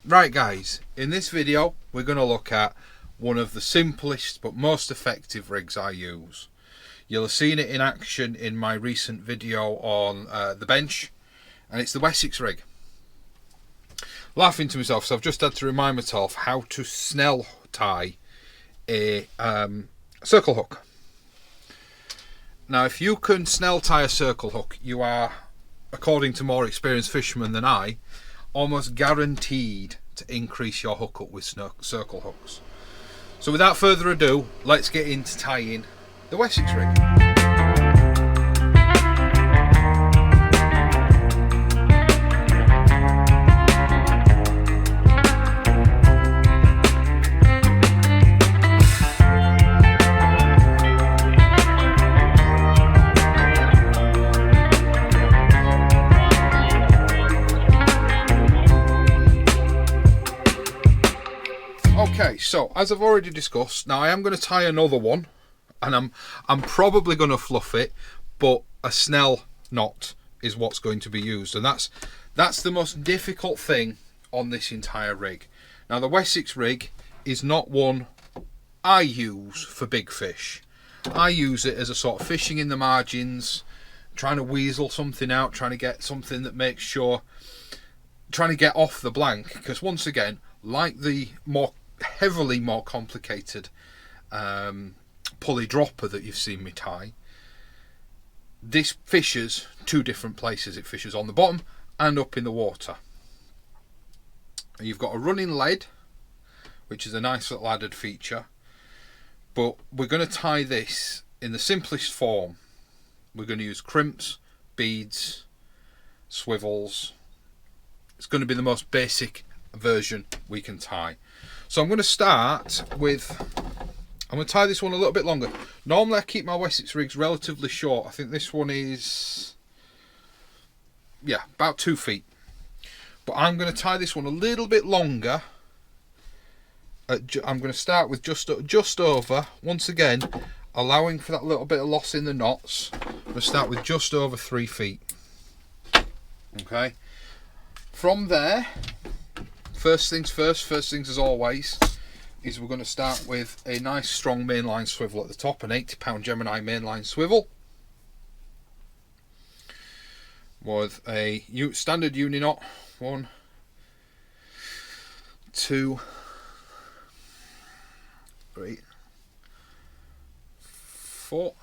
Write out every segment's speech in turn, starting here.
Right guys, in this video we're going to look at one of the simplest but most effective rigs I use. You'll have seen it in action in my recent video on the bench, and it's the Wessex Rig. Laughing to myself, so I've just had to remind myself how to snell tie a circle hook. Now if you can snell tie a circle hook, you are, according to more experienced fishermen than I, almost guaranteed to increase your hookup with circle hooks. So without further ado, let's get into tying the Wessex Rig. Okay, so as I've already discussed, now I am going to tie another one, and I'm probably going to fluff it, but a snell knot is what's going to be used, and that's the most difficult thing on this entire rig. Now the Wessex Rig is not one I use for big fish. I use it as a sort of fishing in the margins, trying to weasel something out, trying to get something that makes sure, trying to get off the blank, because once again, like the heavily more complicated pulley dropper that you've seen me tie, this fishes two different places. It fishes on the bottom and up in the water. You've got a running lead, which is a nice little added feature, but we're going to tie this in the simplest form. We're going to use crimps, beads, swivels. It's going to be the most basic version we can tie. So I'm going to start with, I'm going to tie this one a little bit longer. Normally I keep my Wessex rigs relatively short. I think this one is, yeah, about 2 feet. But I'm going to tie this one a little bit longer. I'm going to start with just over, once again, allowing for that little bit of loss in the knots. I'm going to start with just over 3 feet. Okay. From there, first things as always, is we're going to start with a nice strong mainline swivel at the top, an 80-pound Gemini mainline swivel with a standard uni knot. 1, 2, 3, 4.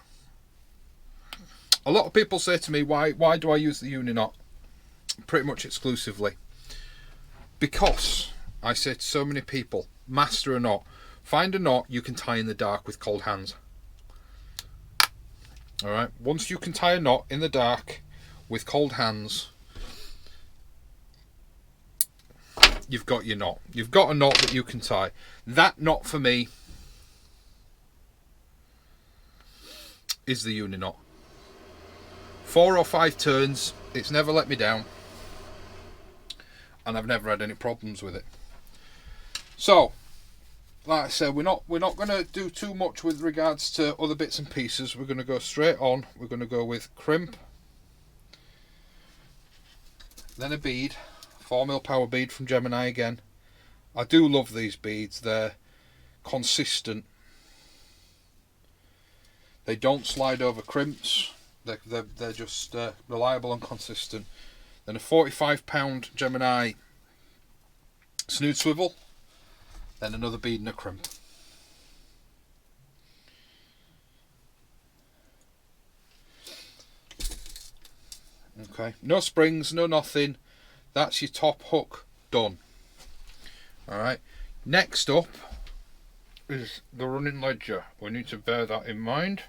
A lot of people say to me, why do I use the uni knot pretty much exclusively? Because I say to so many people, master a knot. Find a knot you can tie in the dark with cold hands. Alright, once you can tie a knot in the dark with cold hands, you've got your knot. You've got a knot that you can tie. That knot for me is the uni knot. 4 or 5 turns, it's never let me down, and I've never had any problems with it. So, like I said, we're not going to do too much with regards to other bits and pieces. We're going to go straight on. We're going to go with crimp, then a bead, 4mm power bead from Gemini again. I do love these beads. They're consistent. They don't slide over crimps. They're just reliable and consistent. Then a 45-pound Gemini snood swivel, then another bead and a crimp. Okay, no springs, no nothing. That's your top hook done. Alright, next up is the running ledger. We need to bear that in mind.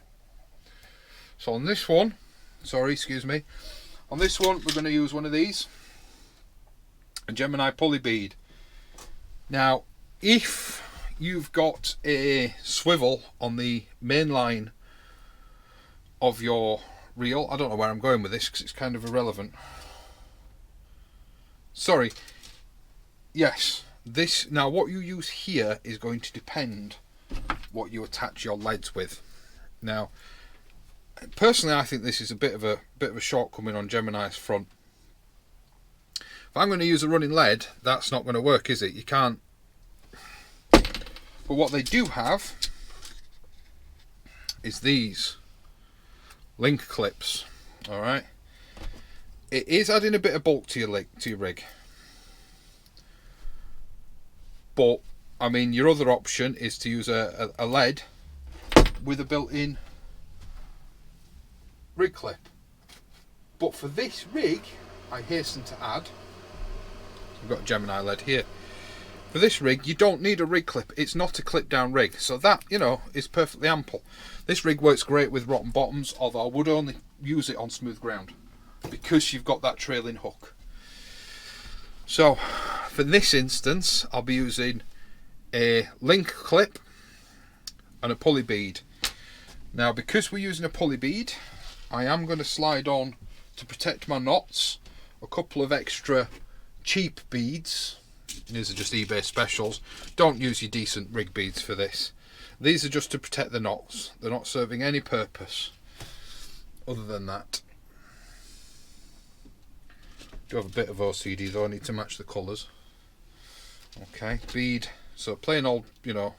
So on this one, on this one, we're going to use one of these, a Gemini pulley bead. Now, if you've got a swivel on the main line of your reel, I don't know where I'm going with this because it's kind of irrelevant. Sorry. Yes, this, now what you use here is going to depend what you attach your leads with. Now, personally, I think this is a bit of a shortcoming on Gemini's front. If I'm going to use a running lead, that's not going to work, is it? You can't. But what they do have is these link clips. All right. It is adding a bit of bulk to your rig, but I mean, your other option is to use a lead with a built-in rig clip. But for this rig, I hasten to add, I've got a Gemini lead here. For this rig, you don't need a rig clip. It's not a clip down rig, so that, you know, is perfectly ample. This rig works great with rotten bottoms, although I would only use it on smooth ground because you've got that trailing hook. So for this instance, I'll be using a link clip and a pulley bead. Now, because we're using a pulley bead, I am going to slide on, to protect my knots, a couple of extra cheap beads. These are just eBay specials. Don't use your decent rig beads for this. These are just to protect the knots. They're not serving any purpose other than that. Do have a bit of OCD though, I need to match the colours. Okay, bead. So plain old, you know,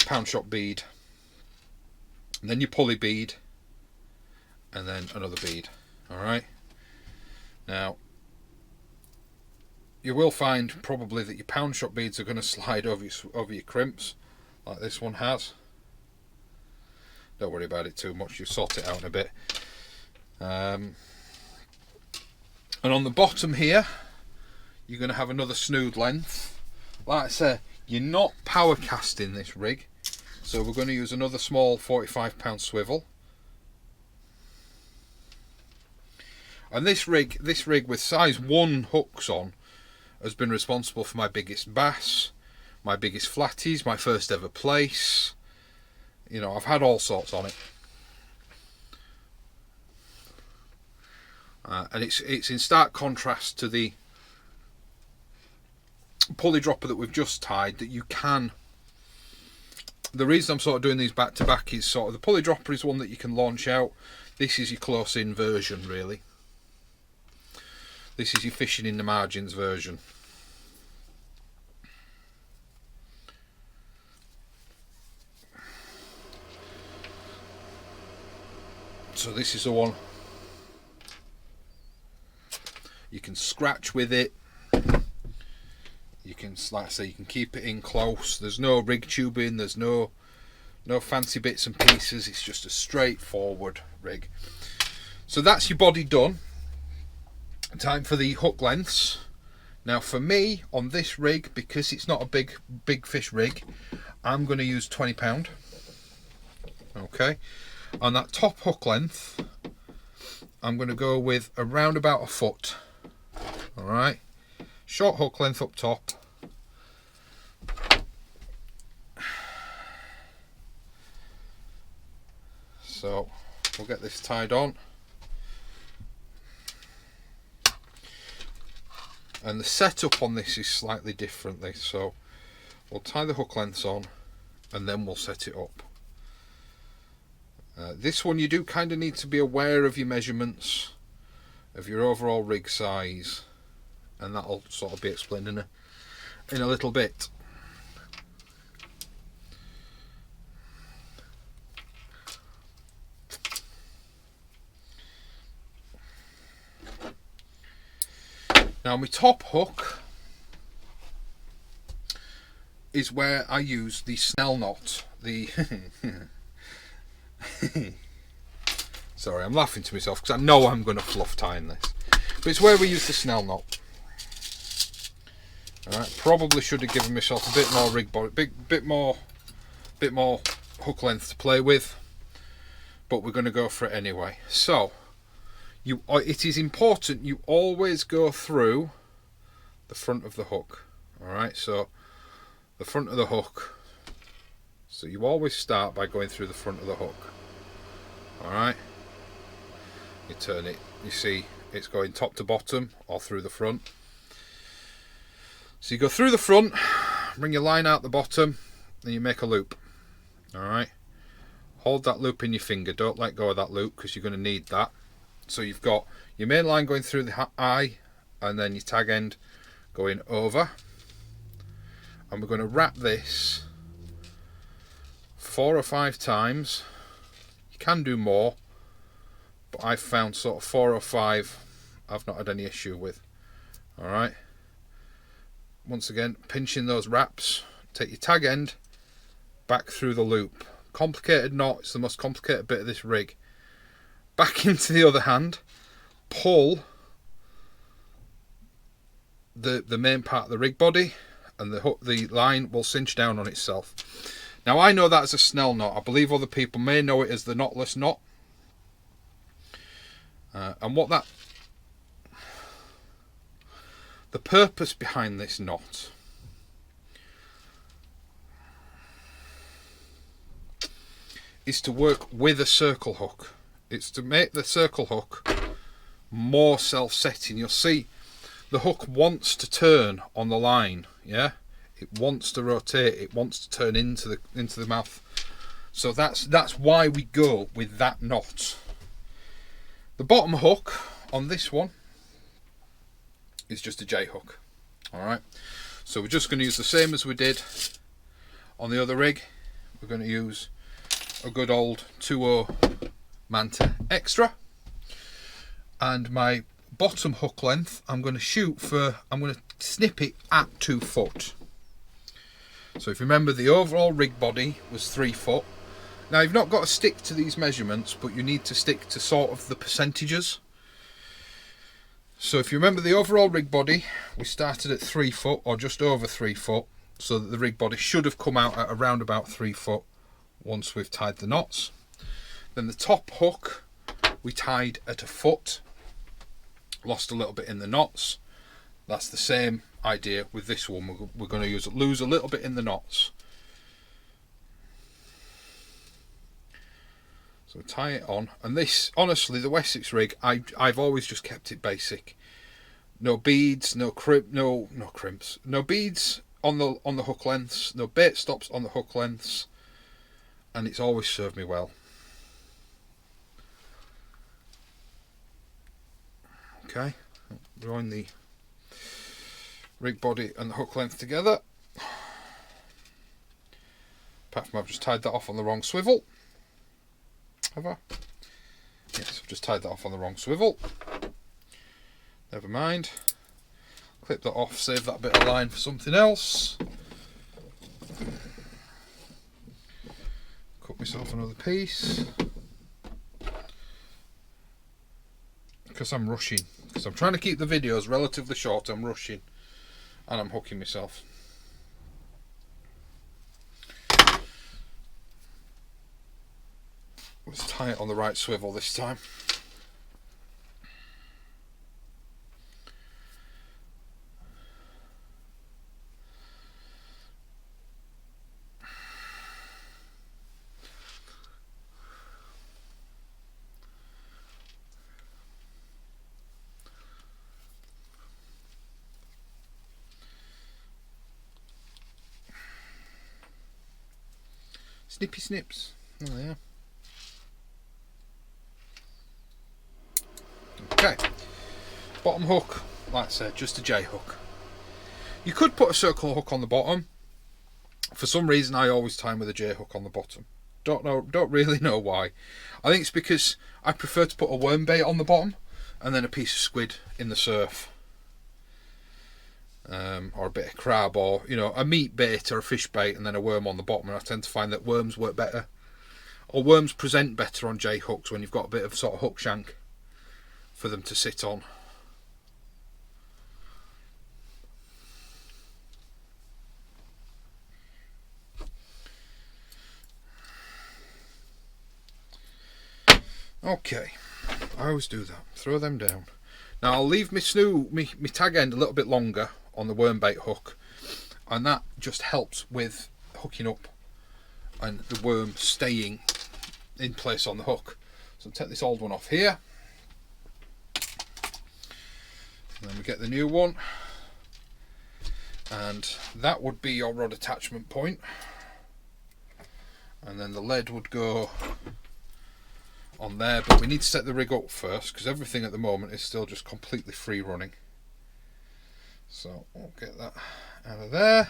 pound shop bead. And then your pulley bead. And then another bead. Alright. Now, you will find probably that your pound shop beads are going to slide over your crimps, like this one has. Don't worry about it too much, you sort it out in a bit. And on the bottom here, you're going to have another snood length. Like I say, you're not power casting this rig, so we're going to use another small 45-pound swivel. And this rig with size 1 hooks on has been responsible for my biggest bass, my biggest flatties, my first ever place. You know, I've had all sorts on it. And it's in stark contrast to the pulley dropper that we've just tied, that you can. The reason I'm sort of doing these back to back is sort of the pulley dropper is one that you can launch out. This is your close in version, really. This is your fishing in the margins version. So this is the one you can scratch with it. You can, like I say, you can keep it in close. There's no rig tubing, there's no fancy bits and pieces. It's just a straightforward rig. So that's your body done. Time for the hook lengths. Now for me, on this rig, because it's not a big fish rig, I'm going to use £20. Okay. On that top hook length, I'm going to go with around about a foot. Alright, short hook length up top. So we'll get this tied on. And the setup on this is slightly differently, so we'll tie the hook lengths on and then we'll set it up. This one you do kind of need to be aware of your measurements, of your overall rig size, and that'll sort of be explained in a little bit. Now my top hook is where I use the snell knot, the sorry, I'm laughing to myself because I know I'm going to fluff tying this, but it's where we use the snell knot. Alright, probably should have given myself a bit more rig body, bit more hook length to play with, but we're going to go for it anyway. So it is important you always go through the front of the hook. Alright, so the front of the hook, so you always start by going through the front of the hook. Alright, you turn it, you see it's going top to bottom or through the front. So you go through the front, bring your line out the bottom, then you make a loop. Alright, hold that loop in your finger, don't let go of that loop because you're going to need that. So you've got your main line going through the eye and then your tag end going over, and we're going to wrap this 4 or 5 times. You can do more, but I've found sort of 4 or 5 I've not had any issue with. Alright, once again pinching those wraps, take your tag end back through the loop. Complicated knot, it's the most complicated bit of this rig. Back into the other hand, pull the main part of the rig body, and the line will cinch down on itself. Now I know that as a snell knot. I believe other people may know it as the knotless knot. And what the purpose behind this knot is to work with a circle hook. It's to make the circle hook more self-setting. You'll see the hook wants to turn on the line, yeah? It wants to rotate, it wants to turn into the mouth. So that's why we go with that knot. The bottom hook on this one is just a J hook. Alright, so we're just going to use the same as we did on the other rig. We're going to use a good old 2/0 Manta Extra, and my bottom hook length I'm going to snip it at 2 foot. So if you remember, the overall rig body was 3 foot. Now you've not got to stick to these measurements, but you need to stick to sort of the percentages. So if you remember the overall rig body, we started at 3 foot or just over 3 foot, so that the rig body should have come out at around about 3 foot once we've tied the knots. Then the top hook we tied at 1 foot, lost a little bit in the knots. That's the same idea with this one. We're going to lose a little bit in the knots. So tie it on, and this, honestly, the Wessex rig, I've always just kept it basic. No beads, no crimps, no beads on the hook lengths, no bait stops on the hook lengths, and it's always served me well. Okay, drawing the rig body and the hook length together. Apart from I've just tied that off on the wrong swivel. Have I? Yes, I've just tied that off on the wrong swivel. Never mind. Clip that off, save that bit of line for something else. Cut myself another piece. Because I'm rushing. Because I'm trying to keep the videos relatively short, I'm rushing. And I'm hooking myself. Let's tie it on the right swivel this time. Snippy snips. Oh yeah. Okay. Bottom hook, like I said, just a J hook. You could put a circle hook on the bottom. For some reason I always tie them with a J hook on the bottom. Don't really know why. I think it's because I prefer to put a worm bait on the bottom and then a piece of squid in the surf. Or a bit of crab, or a meat bait or a fish bait and then a worm on the bottom, and I tend to find that worms work better, or worms present better on J hooks when you've got a bit of sort of hook shank for them to sit on. Okay, I always do that, throw them down. Now I'll leave my tag end a little bit longer on the worm bait hook, and that just helps with hooking up and the worm staying in place on the hook. So I'll take this old one off here, and then we get the new one, and that would be your rod attachment point, and then the lead would go on there, but we need to set the rig up first because everything at the moment is still just completely free running. So we'll get that out of there.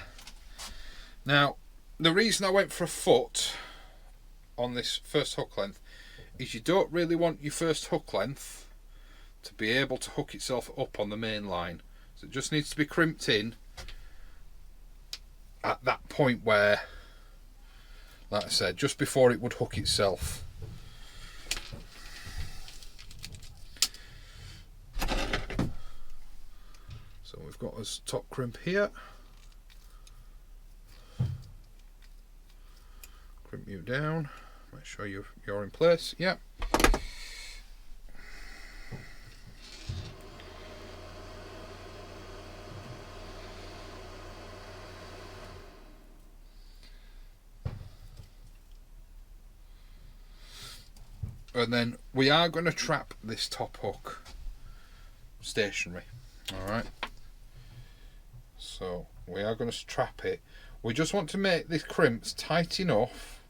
Now, the reason I went for a foot on this first hook length is you don't really want your first hook length to be able to hook itself up on the main line. So it just needs to be crimped in at that point where, like I said, just before it would hook itself. So we've got this top crimp here. Crimp you down. Make sure you're in place. Yep. And then we are going to trap this top hook stationary. Alright. So we are going to trap it. We just want to make this crimps tight enough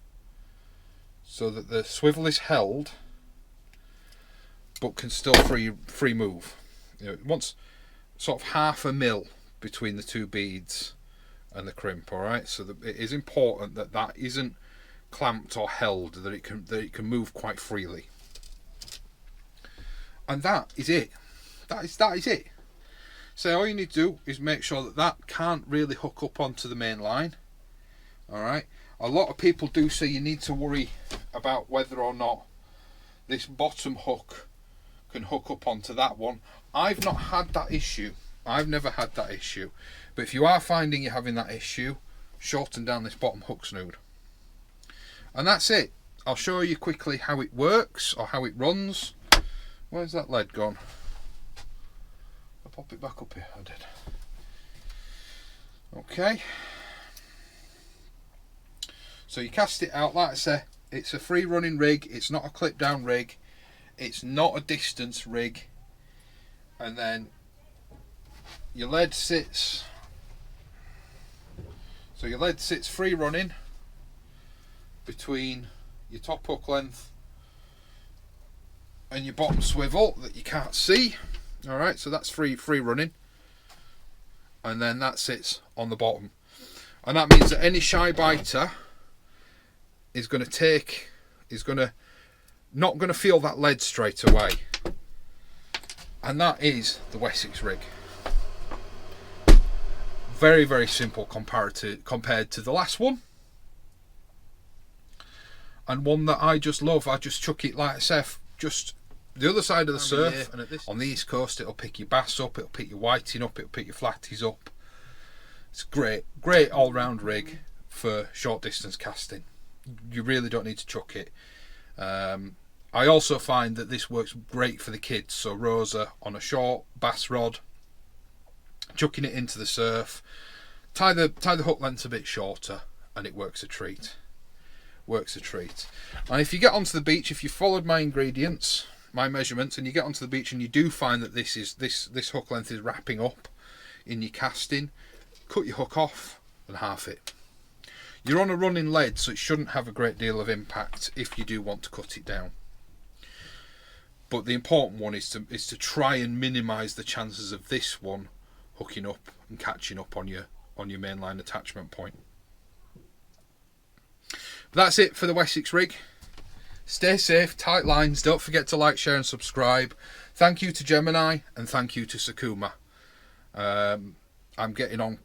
so that the swivel is held but can still free move. You know, it wants sort of 1/2 mil between the two beads and the crimp. Alright, so it is important that that isn't clamped or held, that it can move quite freely. And that is it. That is it. So all you need to do is make sure that that can't really hook up onto the main line. Alright, a lot of people do say you need to worry about whether or not this bottom hook can hook up onto that one. I've not had that issue. I've never had that issue. But if you are finding you're having that issue, shorten down this bottom hook snood. And that's it. I'll show you quickly how it works or how it runs. Where's that lead gone? I'll pop it back up here. I did. Okay. So you cast it out, like I say, it's a free running rig, it's not a clip down rig, it's not a distance rig, and then your lead sits, so your lead sits free running between your top hook length and your bottom swivel that you can't see. Alright, so that's free running, and then that sits on the bottom, and that means that any shy biter is going to not going to feel that lead straight away. And that is the Wessex rig. Very, very simple compared to the last one, and one that I just love. I just chuck it, like I said, just the other side of the surf. And on the east coast, it'll pick your bass up, it'll pick your whiting up, it'll pick your flatties up. It's great all-round rig for short distance casting. You really don't need to chuck it. I also find that this works great for the kids. So Rosa on a short bass rod, chucking it into the surf, tie the hook length a bit shorter, and it works a treat. Works a treat. And if you get onto the beach, if you followed my ingredients, my measurements, and you get onto the beach and you do find that this hook length is wrapping up in your casting, cut your hook off and half it. You're on a running lead, so it shouldn't have a great deal of impact if you do want to cut it down. But the important one is to try and minimise the chances of this one hooking up and catching up on your mainline attachment point. But that's it for the Wessex rig. Stay safe, tight lines. Don't forget to like, share and subscribe. Thank you to Gemini and thank you to Sakuma. I'm getting on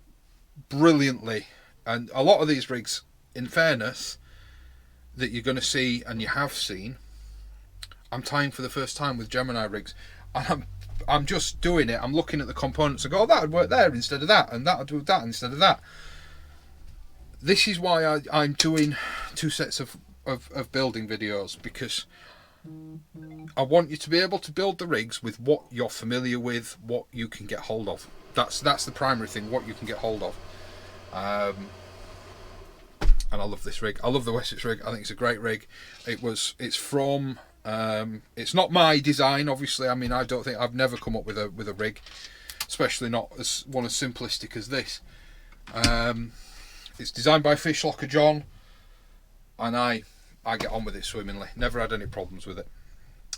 brilliantly. And a lot of these rigs, in fairness, that you're going to see and you have seen, I'm tying for the first time with Gemini rigs. And I'm just doing it. I'm looking at the components and go, oh, that would work there instead of that, and that would do that instead of that. This is why I'm doing 2 sets of building videos, because I want you to be able to build the rigs with what you're familiar with, what you can get hold of. That's the primary thing, what you can get hold of. And I love this rig. I love the Wessex rig. I think it's a great rig. It's from it's not my design, obviously. I mean, I've never come up with a rig, especially not one as simplistic as this. It's designed by Fish Locker John, and I get on with it swimmingly. Never had any problems with it.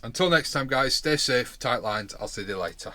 Until next time, guys, stay safe, tight lines. I'll see you later.